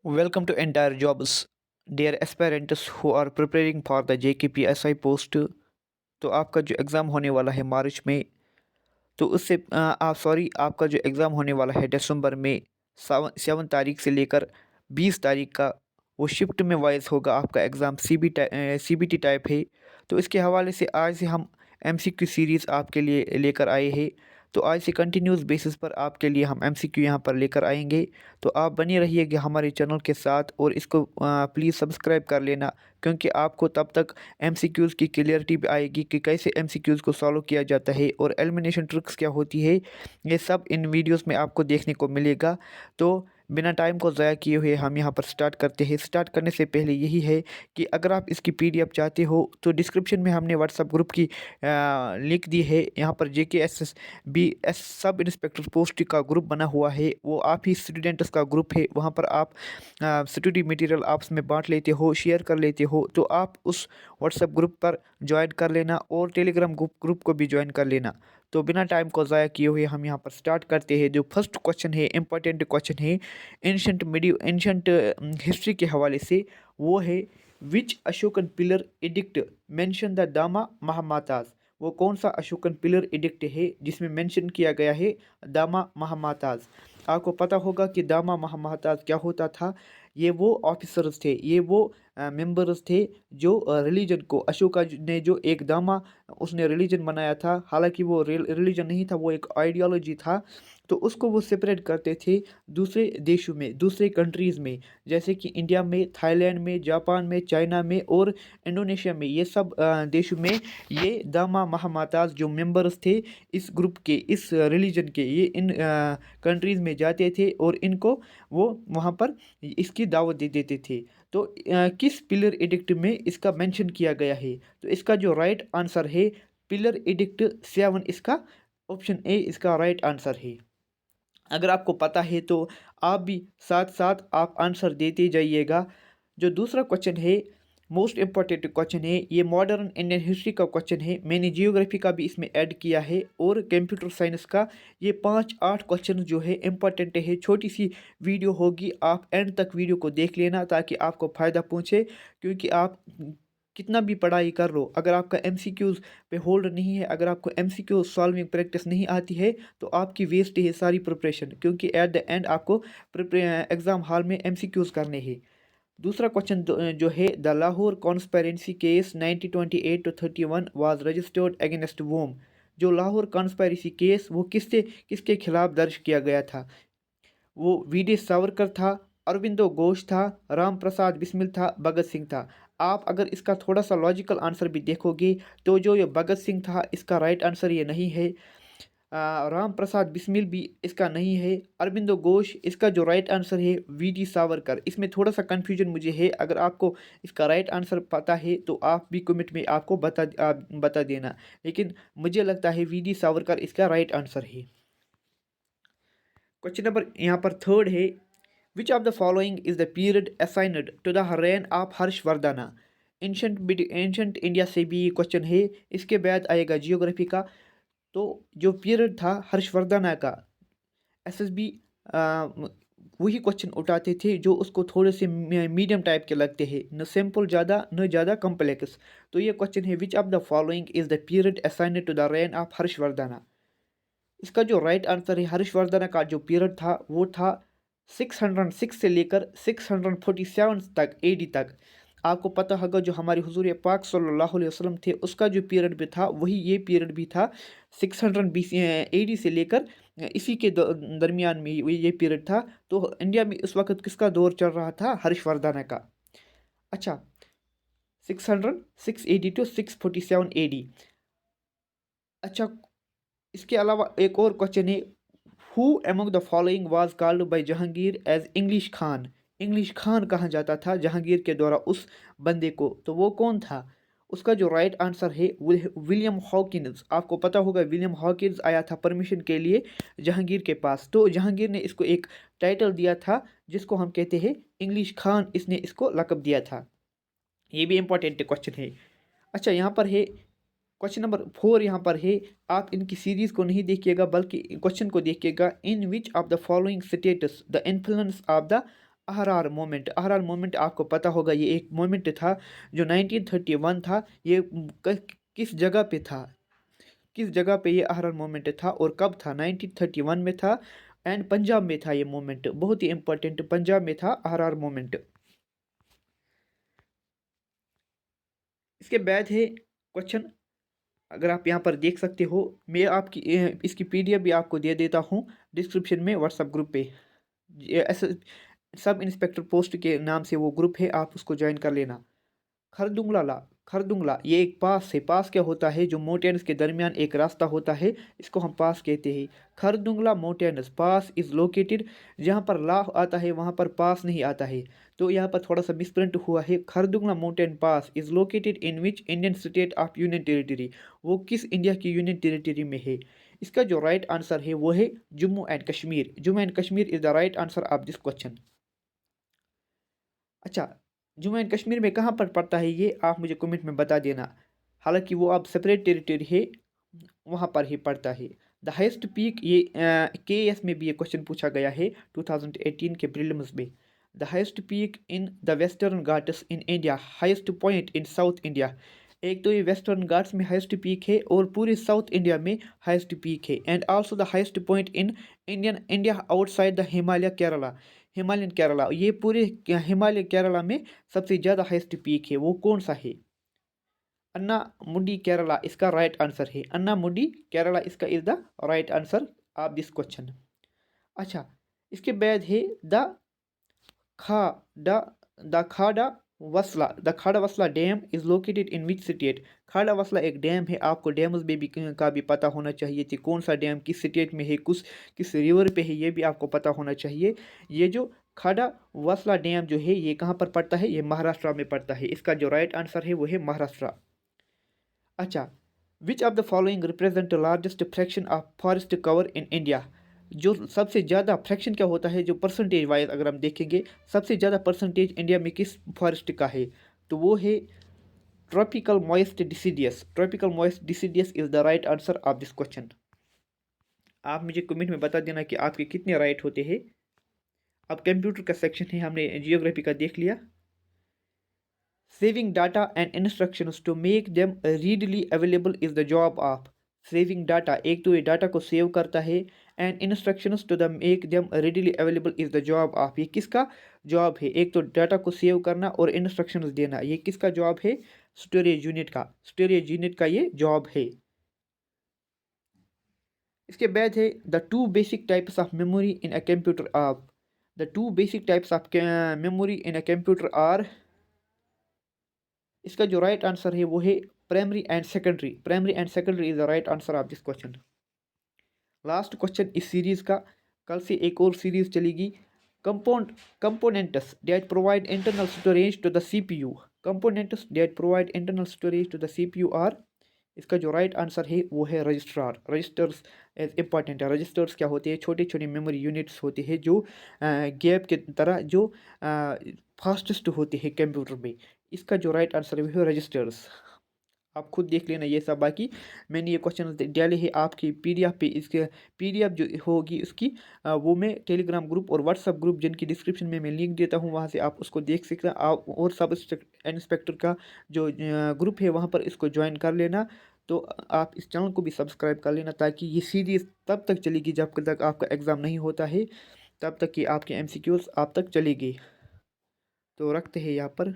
Welcome to Entire Jobs. Dear aspirants who are preparing for the JKPSI post, तो आपका जो exam होने वाला है मार्च में, तो उससे आप सॉरी आपका जो एग्ज़ाम होने वाला है दिसंबर में 7 तारीख से लेकर 20 तारीख का, वो शिफ्ट में वाइज होगा आपका एग्ज़ाम। CBT टाइप है। तो इसके हवाले से आज से हम MCQ सीरीज़ आपके लिए लेकर आए हैं। तो आज से कंटिन्यूस बेसिस पर आपके लिए हम MCQ यहाँ पर लेकर आएंगे। तो आप बने रहिएगा हमारे चैनल के साथ और इसको प्लीज़ सब्सक्राइब कर लेना, क्योंकि आपको तब तक MCQs की क्लियरिटी भी आएगी कि कैसे MCQs को सॉल्व किया जाता है और एलिमिनेशन ट्रिक्स क्या होती है। ये सब इन वीडियोस में आपको देखने को मिलेगा। तो बिना टाइम को ज़ाया किए हुए हम यहाँ पर स्टार्ट करते हैं। स्टार्ट करने से पहले यही है कि अगर आप इसकी PDF चाहते हो तो डिस्क्रिप्शन में हमने व्हाट्सअप ग्रुप की लिंक दी है। यहाँ पर JKSSB सब इंस्पेक्टर पोस्ट का ग्रुप बना हुआ है, वो आप ही स्टूडेंट्स का ग्रुप है। वहाँ पर आप स्टडी मटेरियल आपस में बांट लेते हो, शेयर कर लेते हो। तो आप उस व्हाट्सएप ग्रुप पर ज्वाइन कर लेना और टेलीग्राम ग्रुप को भी ज्वाइन कर लेना। तो बिना टाइम को ज़ाया किए हुए हम यहाँ पर स्टार्ट करते हैं। जो फर्स्ट क्वेश्चन है, इंपॉर्टेंट क्वेश्चन है एंशंट हिस्ट्री के हवाले से, वो है which Ashokan pillar edict mention the dhamma mahamatas. वो कौन सा अशोकन पिलर एडिक्ट है जिसमें मेंशन किया गया है दामा महामाताज। आपको पता होगा कि दामा महामाताज क्या होता था। ये वो ऑफिसर्स थे, ये वो मेंबर्स थे जो रिलीजन को, अशोका ने जो एक दामा उसने रिलीजन बनाया था, हालांकि वो रिलीजन नहीं था, वो एक आइडियोलॉजी था। तो उसको वो सेपरेट करते थे दूसरे देशों में, दूसरे कंट्रीज़ में, जैसे कि इंडिया में, थाईलैंड में, जापान में, चाइना में और इंडोनेशिया में। ये सब देशों में ये दामा महामाताज जो मेंबर्स थे इस ग्रुप के, इस रिलीजन के, ये इन कंट्रीज़ में जाते थे और इनको वो वहाँ पर इसकी दावत दे देते थे। तो किस पिलर एडिक्ट में इसका मेंशन किया गया है? तो इसका जो राइट आंसर है पिलर एडिक्ट 7, इसका ऑप्शन ए इसका राइट आंसर है। अगर आपको पता है तो आप भी साथ साथ आप आंसर देते जाइएगा। जो दूसरा क्वेश्चन है, मोस्ट इम्पॉर्टेंट क्वेश्चन है, ये मॉडर्न इंडियन हिस्ट्री का क्वेश्चन है। मैंने जियोग्राफी का भी इसमें ऐड किया है और कंप्यूटर साइंस का। ये 5-8 क्वेश्चन जो है इम्पॉर्टेंट है। छोटी सी वीडियो होगी, आप एंड तक वीडियो को देख लेना ताकि आपको फ़ायदा पहुँचे। क्योंकि आप कितना भी पढ़ाई कर लो, अगर आपका MCQs पे होल्ड नहीं है, अगर आपको MCQ सॉल्विंग प्रैक्टिस नहीं आती है, तो आपकी वेस्ट है सारी प्रिपरेशन, क्योंकि एट द एंड आपको एग्ज़ाम हॉल में MCQs करने हैं। दूसरा क्वेश्चन जो है, the Lahore conspiracy case 1928-31 was registered against whom. जो लाहौर कॉन्स्पेरेसी केस वो किसके खिलाफ दर्ज किया गया था? वो VD सावरकर था, अरविंदो घोष था, राम प्रसाद बिस्मिल था, भगत सिंह था। आप अगर इसका थोड़ा सा लॉजिकल आंसर भी देखोगे तो जो ये भगत सिंह था इसका राइट आंसर ये नहीं है। राम प्रसाद बिस्मिल भी इसका नहीं है। अरविंदो घोष इसका जो राइट आंसर है VD सावरकर। इसमें थोड़ा सा कन्फ्यूजन मुझे है, अगर आपको इसका राइट आंसर पता है तो आप भी कमेंट में आपको बता देना, लेकिन मुझे लगता है VD सावरकर इसका राइट आंसर है। क्वेश्चन नंबर यहाँ पर थर्ड है, which of the following is the period assigned to the reign of Harshavardhana. Ancient India से भी ये क्वेश्चन है। इसके बाद आएगा जियोग्राफी का। तो जो पीरियड था हर्षवर्धना का, SSB वही क्वेश्चन उठाते थे जो उसको थोड़े से मीडियम टाइप के लगते हैं, न सिंपल ज़्यादा न ज़्यादा कॉम्प्लेक्स। तो ये क्वेश्चन है, which of the following is the period assigned to the reign of Harshavardhana. इसका जो राइट आंसर है, हर्षवर्धन का जो पीरियड था वो था 606 से लेकर 647 तक AD तक। आपको पता होगा जो हमारे हुजूर पाक सल्लल्लाहु अलैहि वसल्लम थे उसका जो पीरियड भी था वही ये पीरियड भी था। 620 AD से लेकर इसी के दरमियान में ये पीरियड था। तो इंडिया में उस वक्त किसका दौर चल रहा था? हर्षवर्धन का। अच्छा, 606 AD टू 647 AD। अच्छा, इसके अलावा एक और क्वेश्चन है, who among the following was called by Jahangir as English Khan. English Khan कहा जाता था जहांगीर के द्वारा उस बंदे को, तो वो कौन था? उसका जो राइट आंसर है विलियम हॉकिंस। आपको पता होगा विलियम हॉकिंस आया था परमिशन के लिए जहांगीर के पास, तो जहांगीर ने इसको एक टाइटल दिया था जिसको हम कहते हैं इंग्लिश खान, इसने इसको लक़ब दिया था। ये भी इंपॉर्टेंट क्वेश्चन है। अच्छा, यहाँ पर है क्वेश्चन नंबर 4। यहाँ पर है, आप इनकी सीरीज़ को नहीं देखिएगा बल्कि क्वेश्चन को देखिएगा। In which of the following states the influence of the Ahrar movement आपको पता होगा, ये एक मोमेंट था जो 1931 था। ये किस जगह पे था, किस जगह पे ये अहरार मोमेंट था और कब था? 1931 में था एंड पंजाब में था ये मोमेंट, बहुत ही इंपॉर्टेंट, पंजाब में था अहरार मोमेंट। इसके बाद है क्वेश्चन, अगर आप यहाँ पर देख सकते हो, मैं आपकी इसकी पीडीएफ भी आपको दे देता हूँ डिस्क्रिप्शन में व्हाट्सएप ग्रुप पे। ऐसे सब इंस्पेक्टर पोस्ट के नाम से वो ग्रुप है, आप उसको ज्वाइन कर लेना। खरदुंगला ये एक पास है। पास क्या होता है? जो माउंटेन्स के दरमियान एक रास्ता होता है, इसको हम पास कहते हैं। Khardung La mountains pass is located, जहाँ पर ला आता है वहाँ पर पास नहीं आता है, तो यहाँ पर थोड़ा सा मिसप्रिंट हुआ है। Khardung La mountain pass is located in which Indian state of union territory, वो किस इंडिया की यूनियन टेरिटरी में है? इसका जो राइट आंसर है वो है Jammu and Kashmir. Jammu and Kashmir is the right answer of this question. अच्छा, जम्मू एंड कश्मीर में कहाँ पर पड़ता है ये आप मुझे कमेंट में बता देना। हालांकि वो अब सेपरेट टेरिटरी है, वहाँ पर ही पड़ता है। द हाइस्ट पीक, ये के एस में भी ये क्वेश्चन पूछा गया है 2018 के प्रीलिम्स में। The highest peak in the western Ghats in India, highest point in south India. एक तो ये वेस्टर्न घाट्स में हाइस्ट पीक है और पूरे साउथ इंडिया में हाइस्ट पीक है, and also the highest point in India outside the Himalaya Kerala. Himalayan Kerala, ये पूरे हिमालय केरला में सबसे ज़्यादा हाइस्ट पीक है, वो कौन सा है? अन्ना मुडी केरला इसका राइट आंसर है। अन्ना मुडी केरला इसका is the right answer of this question. अच्छा, इसके बाद है द खा the Khadakwasla, the Khadakwasla dam is located in which state? Khadakwasla एक डैम है, आपको डैम्स में भी का भी पता होना चाहिए कि कौन सा डैम किस स्टेट में है, किस रिवर पे है, ये भी आपको पता होना चाहिए। ये जो खाड़ा वसला डैम जो है ये कहाँ पर पड़ता है? ये महाराष्ट्र में पड़ता है। इसका जो राइट आंसर है वो है महाराष्ट्र। अच्छा, विच of the following represent the largest fraction of forest cover in India? जो सबसे ज़्यादा फ्रैक्शन क्या होता है, जो परसेंटेज वाइज अगर हम देखेंगे, सबसे ज़्यादा परसेंटेज इंडिया में किस फॉरेस्ट का है? तो वो है tropical moist deciduous. Tropical moist deciduous is the right answer of this question. आप मुझे कमेंट में बता देना कि आपके कितने राइट होते हैं। अब कंप्यूटर का सेक्शन है, हमने जियोग्राफी का देख लिया। Saving data and instructions to make them readily available is the job of. Saving data, एक तो ये डाटा को सेव करता है, and instructions to the make them readily available is the job of, ये किसका जॉब है? एक तो डाटा को सेव करना और इंस्ट्रक्शंस देना, ये किसका जॉब है? स्टोरेज यूनिट का। स्टोरेज यूनिट का ये जॉब है। इसके बाद है the two basic types of memory in a computer of. The two basic types of memory in a computer are, इसका जो राइट आंसर है वो है primary and secondary. Primary and secondary is the right answer of this question. Last question इस series का, कल से एक और सीरीज चलेगी। Compound components that provide internal storage to the CPU. Components that provide internal storage to the CPU are, इसका जो right answer है वो है रजिस्ट्रार। रजिस्टर्स एज इंपॉर्टेंट है। रजिस्टर्स क्या होते हैं? छोटे छोटे मेमोरी यूनिट्स होते हैं जो गैप के तरह जो फास्टेस्ट होते हैं कंप्यूटर में। इसका जो राइट आंसर है वो है रजिस्टर्स। आप खुद देख लेना ये सब। बाकी मैंने ये क्वेश्चन डाले हैं आपकी पीडीएफ पे। इसके पीडीएफ जो होगी उसकी वो मैं टेलीग्राम ग्रुप और व्हाट्सअप ग्रुप जिनकी डिस्क्रिप्शन में मैं लिंक देता हूँ, वहाँ से आप उसको देख सकते हैं। आप और सब इंस्पेक्टर का जो ग्रुप है वहाँ पर इसको ज्वाइन कर लेना। तो आप इस चैनल को भी सब्सक्राइब कर लेना, ताकि ये सीरीज़ तब तक चलेगी जब तक आपका एग्ज़ाम नहीं होता है, तब तक कि आपके एमसीक्यूज़ आप तक चलेगी। तो रखते हैं यहाँ पर।